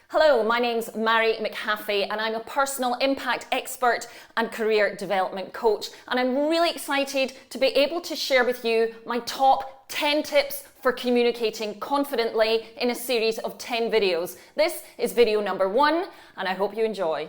Hello, my name's Mairi and I'm a personal impact expert and career development coach. And I'm really excited to be able to share with you my top 10 tips for communicating confidently in a series of 10 videos. This is video number 1 and I hope you enjoy.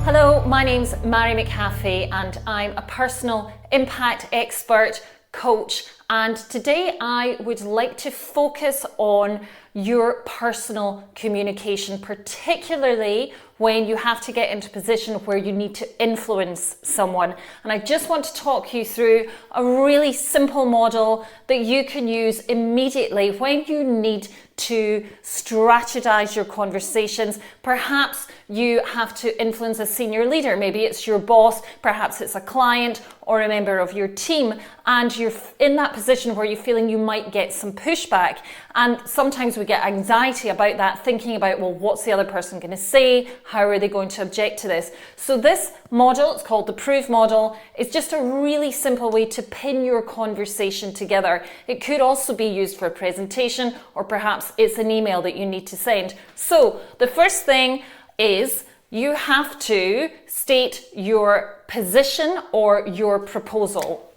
Hello, my name's Mairi and I'm a personal impact expert, coach, and today I would like to focus on your personal communication, particularly when you have to get into a position where you need to influence someone. And I just want to talk you through a really simple model that you can use immediately when you need to strategize your conversations. Perhaps you have to influence a senior leader. Maybe it's your boss, perhaps it's a client or a member of your team, and you're in that position where you're feeling you might get some pushback. And sometimes we get anxiety about that, thinking about, well, what's the other person going to say? How are they going to object to this? So this model, it's called the proof model, is just a really simple way to pin your conversation together. It could also be used for a presentation, or perhaps it's an email that you need to send. So the first thing is you have to state your position or your proposal.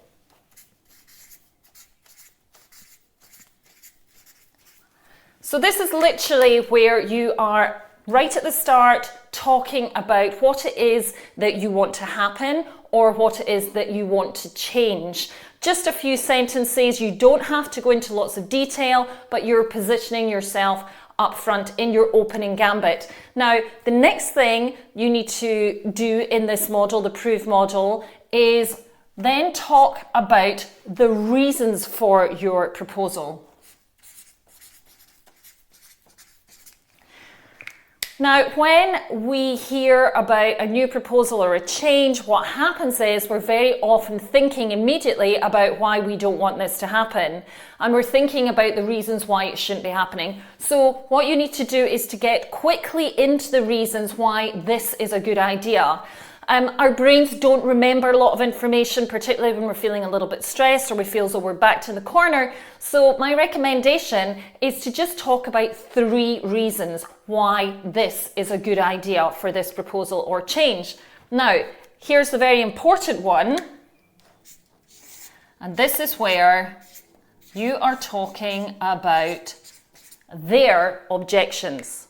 So this is literally where you are right at the start talking about what it is that you want to happen or what it is that you want to change. Just a few sentences, you don't have to go into lots of detail, but you're positioning yourself up front in your opening gambit. Now, the next thing you need to do in this model, the proof model, is then talk about the reasons for your proposal. Now, when we hear about a new proposal or a change, what happens is we're very often thinking immediately about why we don't want this to happen. And we're thinking about the reasons why it shouldn't be happening. So what you need to do is to get quickly into the reasons why this is a good idea. Our brains don't remember a lot of information, particularly when we're feeling a little bit stressed or we feel as though we're backed in the corner. So my recommendation is to just talk about 3 reasons why this is a good idea for this proposal or change. Now, here's the very important one. And this is where you are talking about their objections.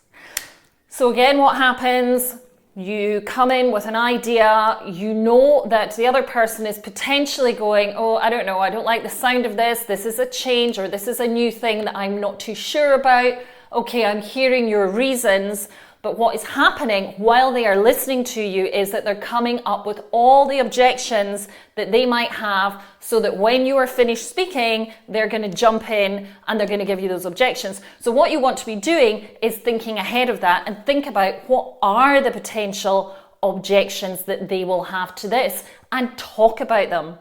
So again, what happens? You come in with an idea, you know that the other person is potentially going, oh, I don't know, I don't like the sound of this is a change, or this is a new thing that I'm not too sure about. Okay, I'm hearing your reasons, but what is happening while they are listening to you is that they're coming up with all the objections that they might have, so that when you are finished speaking, they're going to jump in and they're going to give you those objections. So what you want to be doing is thinking ahead of that and think about what are the potential objections that they will have to this and talk about them.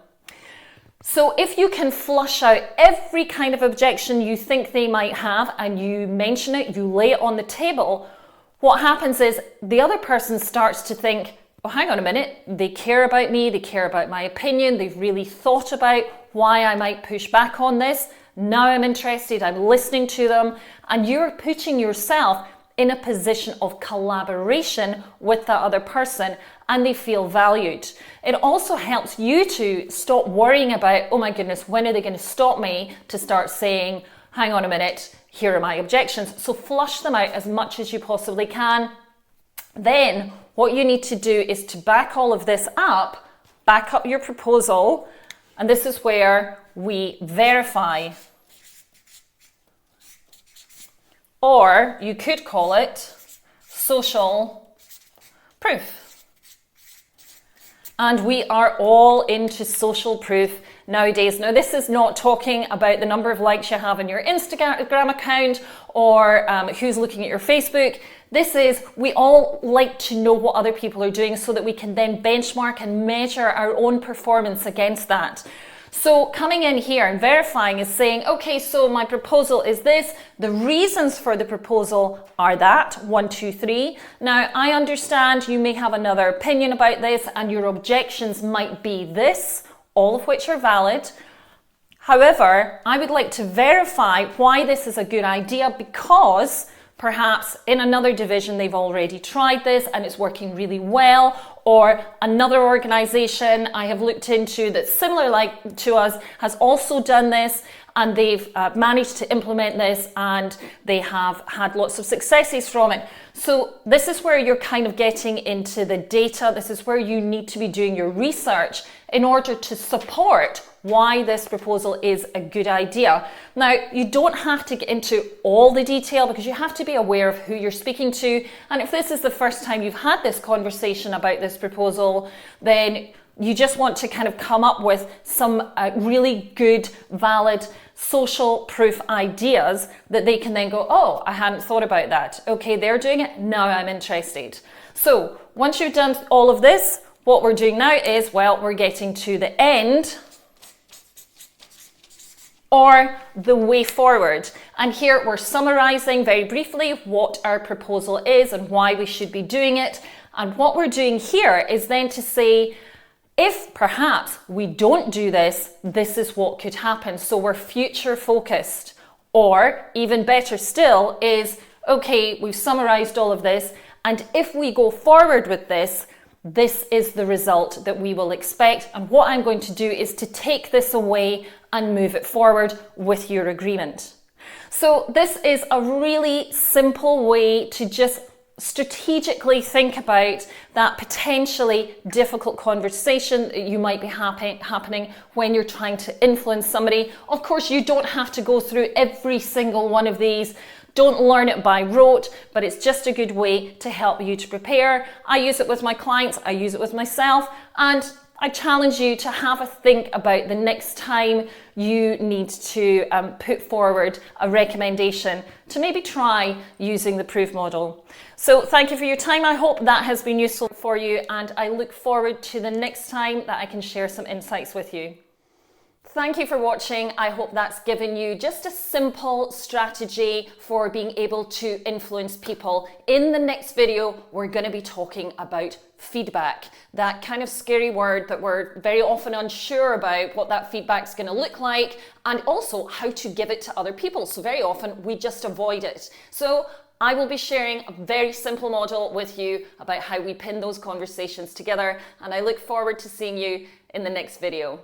So if you can flush out every kind of objection you think they might have and you mention it, you lay it on the table, what happens is the other person starts to think, well, hang on a minute, they care about me, they care about my opinion, they've really thought about why I might push back on this. Now I'm interested, I'm listening to them, and you're putting yourself in a position of collaboration with that other person, and they feel valued. It also helps you to stop worrying about, oh my goodness, when are they going to stop me, to start saying, hang on a minute, here are my objections. So flush them out as much as you possibly can. Then what you need to do is to back all of this up, back up your proposal, and this is where we verify. Or you could call it social proof. And we are all into social proof nowadays. Now, this is not talking about the number of likes you have on your Instagram account or who's looking at your Facebook. This is, we all like to know what other people are doing so that we can then benchmark and measure our own performance against that. So coming in here and verifying is saying, okay, so my proposal is this. The reasons for the proposal are that, 1, 2, 3. Now, I understand you may have another opinion about this and your objections might be this, all of which are valid. However, I would like to verify why this is a good idea because perhaps in another division they've already tried this and it's working really well, or another organization I have looked into that's similar like to us has also done this and they've managed to implement this and they have had lots of successes from it. So this is where you're kind of getting into the data. This is where you need to be doing your research in order to support why this proposal is a good idea. Now, you don't have to get into all the detail because you have to be aware of who you're speaking to. And if this is the first time you've had this conversation about this proposal, then you just want to kind of come up with some really good, valid social proof ideas that they can then go, oh, I hadn't thought about that. Okay, they're doing it, now I'm interested. So once you've done all of this, what we're doing now is, well, we're getting to the end or the way forward. And here we're summarizing very briefly what our proposal is and why we should be doing it. And what we're doing here is then to say, if perhaps we don't do this, this is what could happen. So we're future focused. Or even better still is, okay, we've summarized all of this. And if we go forward with this, this is the result that we will expect. And what I'm going to do is to take this away and move it forward with your agreement. So this is a really simple way to just strategically think about that potentially difficult conversation that you might be happening when you're trying to influence somebody. Of course, you don't have to go through every single one of these. Don't learn it by rote, but it's just a good way to help you to prepare. I use it with my clients, I use it with myself, and I challenge you to have a think about the next time you need to put forward a recommendation to maybe try using the proof model. So thank you for your time. I hope that has been useful for you, and I look forward to the next time that I can share some insights with you. Thank you for watching. I hope that's given you just a simple strategy for being able to influence people. In the next video, we're going to be talking about feedback, that kind of scary word that we're very often unsure about what that feedback is going to look like, and also how to give it to other people. So very often we just avoid it. So I will be sharing a very simple model with you about how we pin those conversations together, and I look forward to seeing you in the next video.